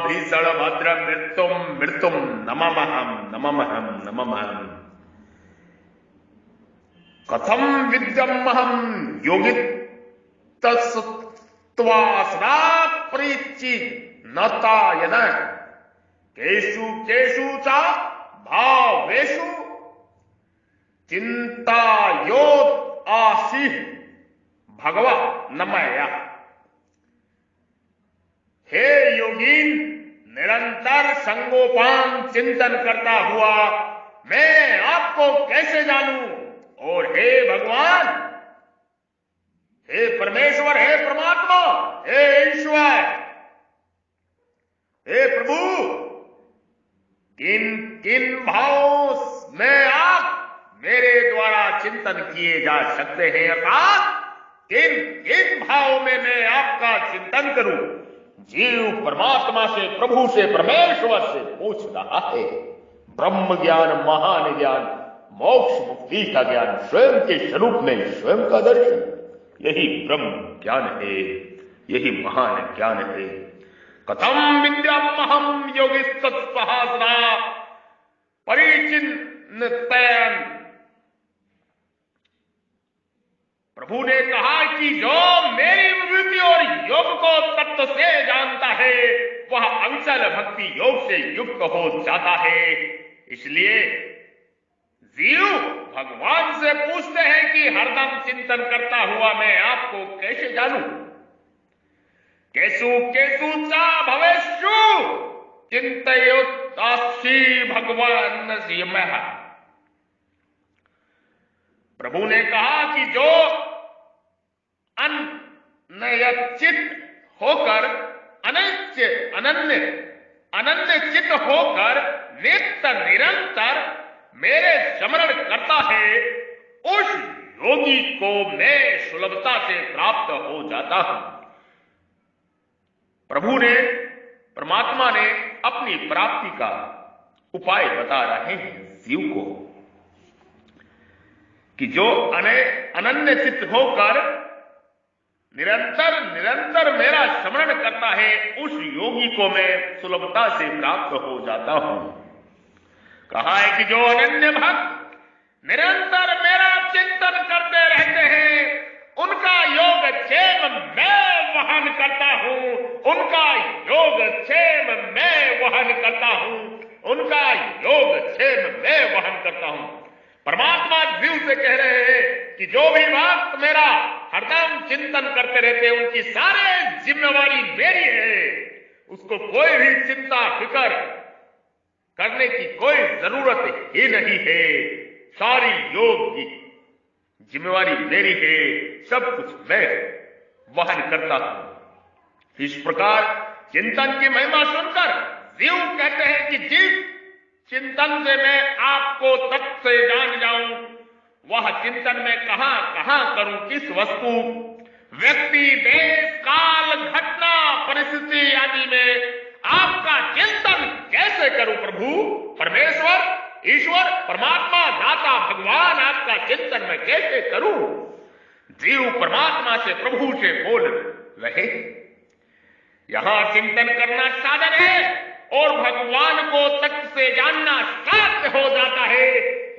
भीषण भद्र मृत्युम मृत्युम नममहम नममहम नममहम। कथम विद्यमहम योगितस्त्वासना प्रीचि नता यद केषु केषु च भावेषु चिंतायोत आसी भगवा नमया। हे योगीन, निरंतर संगोपान चिंतन करता हुआ मैं आपको कैसे जानूं? और हे भगवान, हे परमेश्वर, हे परमात्मा, हे ईश्वर, हे प्रभु, किन किन भावों में आप मेरे द्वारा चिंतन किए जा सकते हैं, अर्थात किन किन भावों में मैं आपका चिंतन करूं? जीव परमात्मा से, प्रभु से, परमेश्वर से पूछ रहा है। ब्रह्म ज्ञान, महान ज्ञान, मोक्ष मुक्ति का ज्ञान, स्वयं के स्वरूप में स्वयं का दर्शन, यही ब्रह्म ज्ञान है, यही महान ज्ञान है। कथम विद्यामहम योगिस्तत्सहस्रा परिचिन्नतयन्। प्रभु ने कहा कि जो मेरी विभूति और योग को तत्व से जानता है वह अंचल भक्ति योग से युक्त हो जाता है। इसलिए जीव भगवान से पूछते हैं कि हरदम चिंतन करता हुआ मैं आपको कैसे जानूं? केषु केषु च भवेषु चिंतयोतासी भगवान यमः। प्रभु ने कहा कि जो अनन्यचित होकर, अनन्य चित होकर नित्य निरंतर मेरे स्मरण करता है, उस योगी को मैं सुलभता से प्राप्त हो जाता हूं। प्रभु ने, परमात्मा ने अपनी प्राप्ति का उपाय बता रहे हैं जीव को कि जो अनन्य चित्त होकर निरंतर निरंतर मेरा स्मरण करता है, उस योगी को मैं सुलभता से प्राप्त हो जाता हूं। कहा है कि जो अनन्य भक्त निरंतर मेरा चिंतन करते रहते हैं, उनका योग क्षेम मैं वहन करता हूं, उनका योग क्षेम मैं वहन करता हूं, उनका योग क्षेम मैं वहन करता हूं। परमात्मा जीव से कह रहे हैं कि जो भी भक्त मेरा हरदम चिंतन करते रहते हैं, उनकी सारे जिम्मेवारी मेरी है, उसको कोई भी चिंता फिकर करने की कोई जरूरत ही नहीं है। सारी योग की जिम्मेवारी मेरी है, सब कुछ मैं वहन करता हूं। इस प्रकार चिंतन की महिमा सुनकर जीव कहते हैं कि जिस चिंतन से मैं आपको तत्व से जान जाऊं, वह चिंतन मैं कहां कहां करूं, किस वस्तु, व्यक्ति, देश, काल, घटना, परिस्थिति आदि में आपका चिंतन कैसे करूं? प्रभु, परमेश्वर, ईश्वर, परमात्मा, दाता, भगवान, आपका चिंतन मैं कैसे करूं? जीव परमात्मा से, प्रभु से बोल रहे। यहां चिंतन करना साधन है और भगवान को तत्व से जानना साध्य हो जाता है।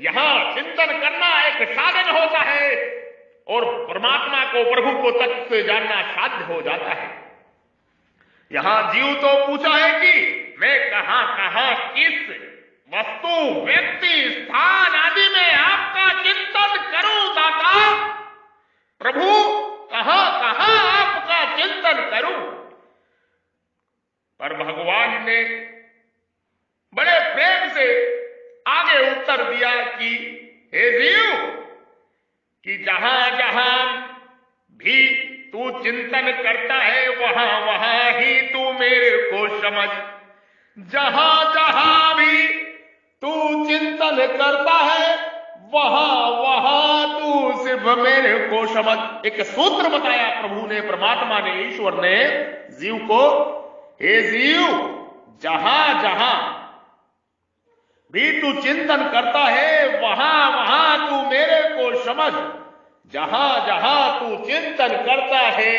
यहां चिंतन करना एक साधन होता है और परमात्मा को, प्रभु को तत्व से जानना साध्य हो जाता है। यहां जीव तो पूछा है कि मैं कहां कहां, किस वस्तु, व्यक्ति, स्थान आदि में आपका चिंतन करूं दाता? प्रभु, कहां कहां आपका चिंतन करूं? पर भगवान ने बड़े प्रेम से आगे उत्तर दिया कि हे जीव, कि जहां जहां भी तू चिंतन करता है वहां वहां ही तू मेरे को समझ। जहां जहां भी तू चिंतन करता है वहां वहां तू सिर्फ मेरे को समझ। एक सूत्र बताया प्रभु ने, परमात्मा ने, ईश्वर ने जीव को, हे जीव, जहां जहां भी तू चिंतन करता है वहां वहां तू मेरे को समझ। जहां जहां तू चिंतन करता है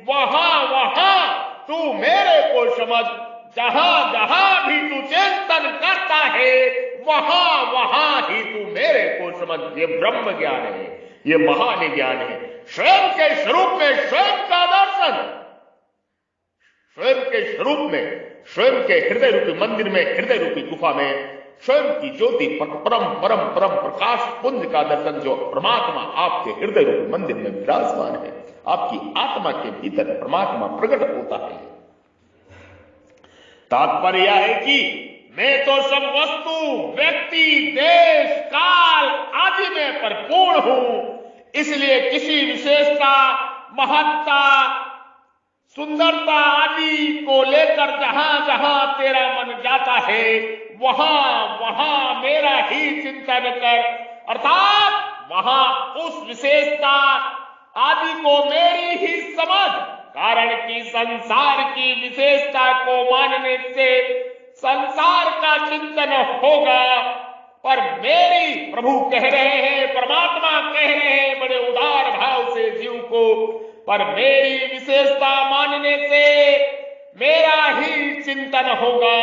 वहां वहां तू मेरे को समझ। जहां जहां भी तू चिंतन करता है वहां वहां ही तू मेरे को समझ। ये ब्रह्म ज्ञान है, ये महान ज्ञान है। स्वयं के स्वरूप में स्वयं का दर्शन, स्वयं के स्वरूप में, स्वयं के हृदय रूपी मंदिर में, हृदय रूपी गुफा में स्वयं की ज्योति परम परम परम प्रकाश पुंज का दर्शन, जो परमात्मा आपके हृदय रूपी मंदिर में विराजमान है, आपकी आत्मा के भीतर परमात्मा प्रकट होता है। तात्पर्य है कि मैं तो सब वस्तु, व्यक्ति, देश, काल आदि में परिपूर्ण हूं, इसलिए किसी विशेषता, महत्ता, सुंदरता आदि को लेकर जहां जहां तेरा मन जाता है वहां वहां मेरा ही चिंतन कर, अर्थात वहां उस विशेषता आदि को मेरी ही समझ। कारण कि संसार की विशेषता को मानने से संसार का चिंतन होगा, पर मेरी, प्रभु कह रहे हैं, परमात्मा कह रहे हैं बड़े उदार भाव से जीव को, पर मेरी विशेषता मानने से मेरा ही चिंतन होगा।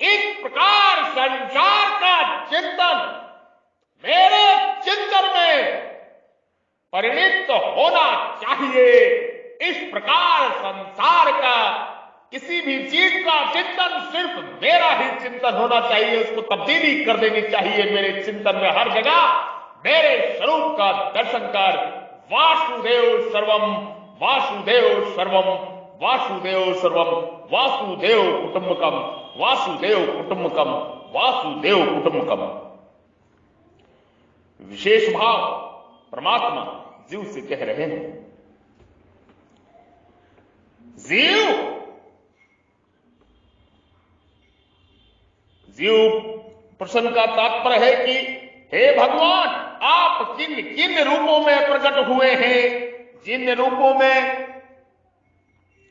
इस प्रकार संसार का चिंतन मेरे चिंतन में परिणित होना चाहिए। इस प्रकार संसार का, किसी भी चीज का चिंतन सिर्फ मेरा ही चिंतन होना चाहिए, उसको तब्दीली कर देनी चाहिए मेरे चिंतन में। हर जगह मेरे स्वरूप का दर्शन कर। वासुदेव सर्वम, वासुदेव सर्वम, वासुदेव सर्वम, वासुदेव कुटुंबकम, वासुदेव कुटुंबकम, वासुदेव कुटुंबकम। विशेष भाव परमात्मा जीव से कह रहे हैं। जीव प्रश्न का तात्पर्य है कि हे भगवान, आप किन किन रूपों में प्रकट हुए हैं, जिन रूपों में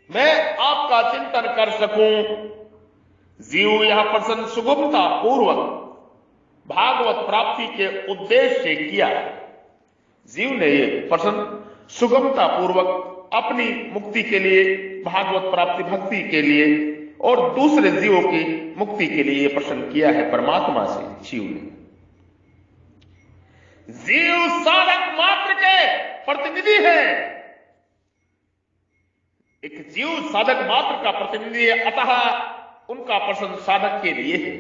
मैं आपका चिंतन कर सकूं। जीव यह प्रश्न सुगमता पूर्वक भागवत प्राप्ति के उद्देश्य से किया है। जीव ने यह प्रश्न सुगमता पूर्वक अपनी मुक्ति के लिए, भागवत प्राप्ति भक्ति के लिए और दूसरे जीवों की मुक्ति के लिए यह प्रश्न किया है परमात्मा से। जीव ने, जीव साधक मात्र के प्रतिनिधि है। एक जीव साधक मात्र का प्रतिनिधि है, अतः उनका प्रश्न साधक के लिए है।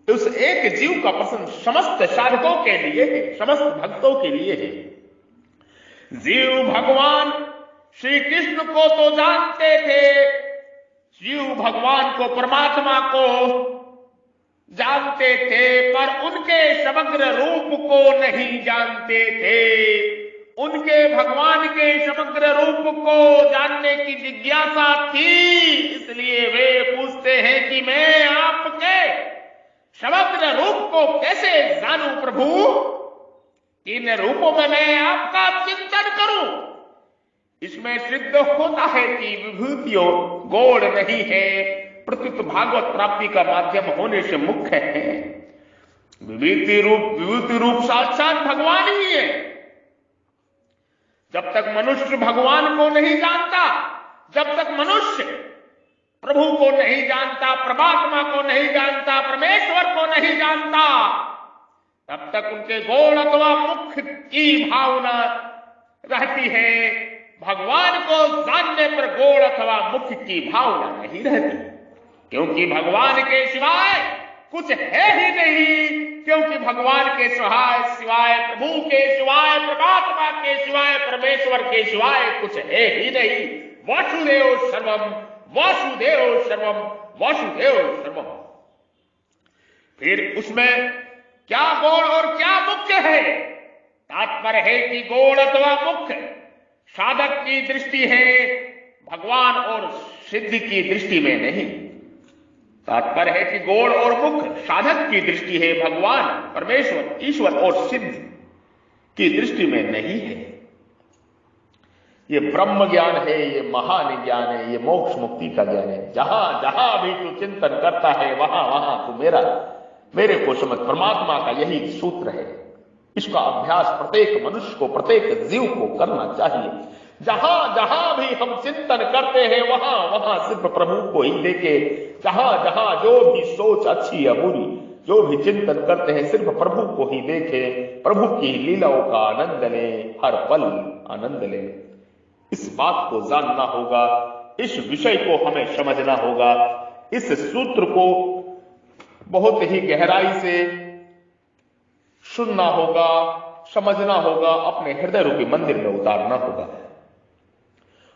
उस एक जीव का प्रश्न समस्त साधकों के लिए है, समस्त भक्तों के लिए है। जीव भगवान श्री कृष्ण को तो जानते थे, जीव भगवान को, परमात्मा को जानते थे, पर उनके समग्र रूप को नहीं जानते थे। उनके भगवान के समग्र रूप को जानने की जिज्ञासा थी, इसलिए वे पूछते हैं कि मैं आपके समग्र रूप को कैसे जानूं प्रभु, इन रूपों में मैं आपका चिंतन करूं। इसमें सिद्ध होता है कि विभूतियों गौड़ नहीं है, प्रत्युत भागवत प्राप्ति का माध्यम होने से मुख्य है। विभूति रूप साक्षात भगवान ही है। जब तक मनुष्य भगवान को नहीं जानता, जब तक मनुष्य प्रभु को नहीं जानता, परमात्मा को नहीं जानता, परमेश्वर को नहीं जानता, तब तक उनके गौड़ अथवा मुख्य की भावना रहती है। भगवान को जानने पर गौड़ अथवा मुख्य की भावना नहीं रहती, क्योंकि भगवान के सिवाय कुछ है ही नहीं। क्योंकि भगवान के सिवाय, प्रभु के सिवाय, परमात्मा के सिवाय, परमेश्वर के सिवाय कुछ है ही नहीं। वासुदेव सर्वम, वासुदेव सर्वम, वासुदेव सर्वम। फिर उसमें क्या गौड़ और क्या मुख्य है? तात्पर्य है कि गौड़ अथवा मुख्य साधक की दृष्टि है, भगवान और सिद्ध की दृष्टि में नहीं। तात्पर्य है कि गौड़ और मुख्य साधक की दृष्टि है, भगवान, परमेश्वर, ईश्वर और सिद्ध की दृष्टि में नहीं है। ये ब्रह्म ज्ञान है, ये महान ज्ञान है, ये मोक्ष मुक्ति का ज्ञान है। जहां जहां भी तू चिंतन करता है वहां वहां तू मेरे को समझ। परमात्मा का यही सूत्र है। इसका अभ्यास प्रत्येक मनुष्य को, प्रत्येक जीव को करना चाहिए। जहां जहां भी हम चिंतन करते हैं वहां वहां सिर्फ प्रभु को ही देखे। जहां जहां जो भी सोच अच्छी या बुरी, जो भी चिंतन करते हैं सिर्फ प्रभु को ही देखे, प्रभु की लीलाओं का आनंद लें, हर पल आनंद लें। इस बात को जानना होगा, इस विषय को हमें समझना होगा, इस सूत्र को बहुत ही गहराई से सुनना होगा, समझना होगा, अपने हृदय रूपी मंदिर में उतारना होगा।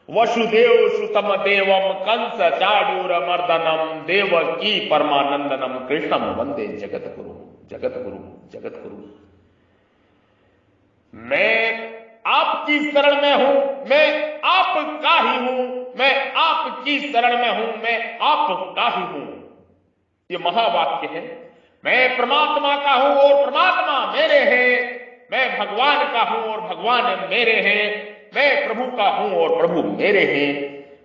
वसुदेव सुतम देवम कंस चाडूर मर्दनम देवकी परमानंदनम कृष्णम वंदे जगत गुरु जगत गुरु जगत गुरु। मैं आपकी शरण में हूं, मैं आपका ही हूं, मैं आपकी शरण में हूं, मैं आपका ही हूं। ये महावाक्य है। मैं परमात्मा का हूं और परमात्मा मेरे हैं, मैं भगवान का हूं और भगवान मेरे हैं, मैं प्रभु का हूं और प्रभु मेरे हैं।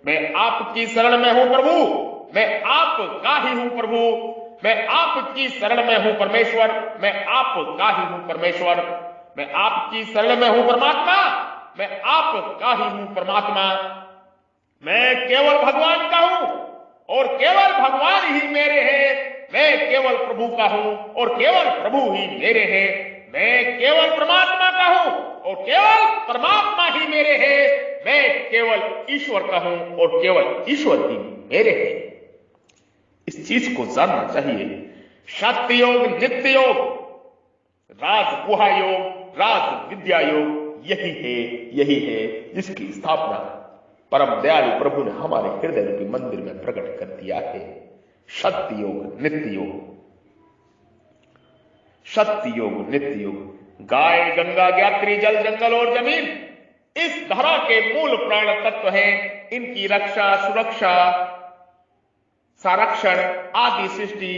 मैं आपकी शरण में हूं प्रभु, मैं आपका ही हूं प्रभु, मैं आपकी शरण में हूं परमेश्वर, मैं आपका ही हूं परमेश्वर। मैं आपकी शरण में हूं परमात्मा, मैं आपका ही हूं परमात्मा। मैं केवल भगवान का हूं और केवल भगवान ही मेरे हैं। मैं केवल प्रभु का हूं और केवल प्रभु ही मेरे हैं। मैं केवल परमात्मा का हूं और केवल परमात्मा ही मेरे हैं। मैं केवल ईश्वर का हूं और केवल ईश्वर ही मेरे हैं। इस चीज को जानना चाहिए। शक्ति योग, नित्य योग, राज गुहा योग, राज विद्या योग यही है जिसकी स्थापना परम दयालु प्रभु ने हमारे हृदय रूपी मंदिर में प्रकट कर दिया है। शक्ति योग, नित्य योग, शक्ति योग, नित्य योग। गाय, गंगा, ज्ञात्री, जल, जंगल और जमीन इस धरा के मूल प्राण तत्व हैं। इनकी रक्षा, सुरक्षा, संरक्षण आदि सृष्टि,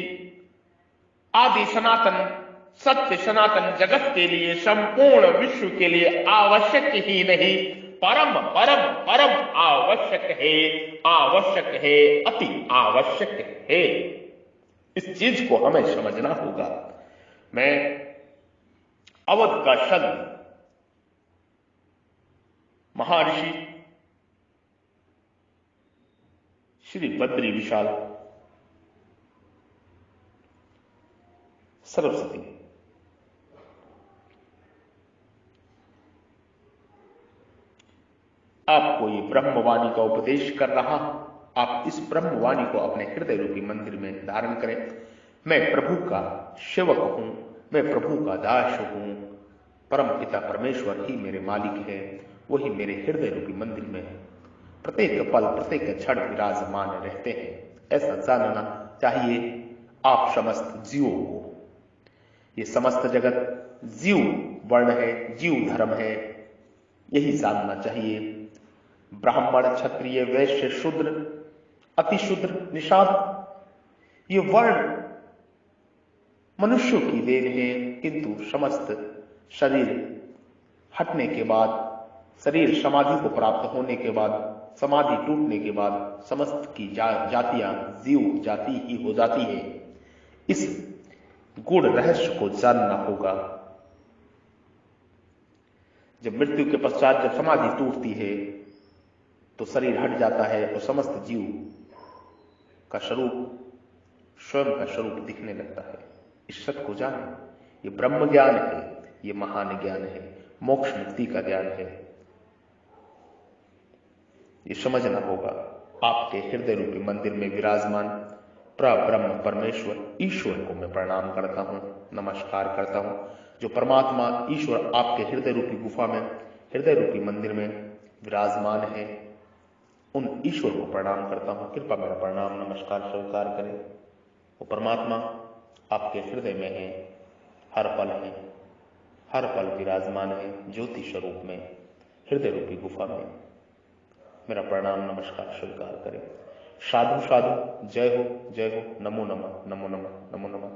आदि सनातन सत्य सनातन जगत के लिए, संपूर्ण विश्व के लिए आवश्यक ही नहीं, परम परम परम आवश्यक है, अति आवश्यक है। इस चीज को हमें समझना होगा। मैं अवध का संत महर्षि श्री बद्री विशाल सरस्वती आपको ये ब्रह्मवाणी का उपदेश कर रहा हूं। आप इस ब्रह्मवाणी को अपने हृदय रूपी मंदिर में धारण करें। मैं प्रभु का सेवक हूं, मैं प्रभु का दास हूं, परम पिता परमेश्वर ही मेरे मालिक है, वही मेरे हृदय रूपी मंदिर में प्रत्येक पल प्रत्येक क्षण विराजमान रहते हैं। ऐसा जानना चाहिए आप समस्त जीवों को। ये समस्त जगत जीव वर्ण है, जीव धर्म है, यही जानना चाहिए। ब्राह्मण, क्षत्रिय, वैश्य, शूद्र, अतिशूद्र, निषाद, ये वर्ण मनुष्यों की देन है, किंतु समस्त शरीर हटने के बाद, शरीर समाधि को प्राप्त होने के बाद, समाधि टूटने के बाद समस्त की जातियां जीव जाति ही हो जाती है। इस गूढ़ रहस्य को जानना होगा। जब मृत्यु के पश्चात जब समाधि टूटती है तो शरीर हट जाता है और समस्त जीव का स्वरूप, स्वयं का स्वरूप दिखने लगता है। इस सत्य को जाने, ये ब्रह्म ज्ञान है, ये महान ज्ञान है, मोक्ष मुक्ति का ज्ञान है। ये समझना होगा। आपके हृदय रूपी मंदिर में विराजमान प्रब्रह्म परमेश्वर ईश्वर को मैं प्रणाम करता हूं, नमस्कार करता हूं। जो परमात्मा ईश्वर आपके हृदय रूपी गुफा में, हृदय रूपी मंदिर में विराजमान है, उन ईश्वर को प्रणाम करता हूं। कृपा मेरा प्रणाम नमस्कार स्वीकार करें। वो परमात्मा आपके हृदय में है, हर पल है, हर पल विराजमान है, ज्योति स्वरूप में, हृदय रूपी गुफा में। मेरा प्रणाम नमस्कार स्वीकार करें। साधु साधु, जय हो, नमो नमः, नमो नमः, नमो नमः।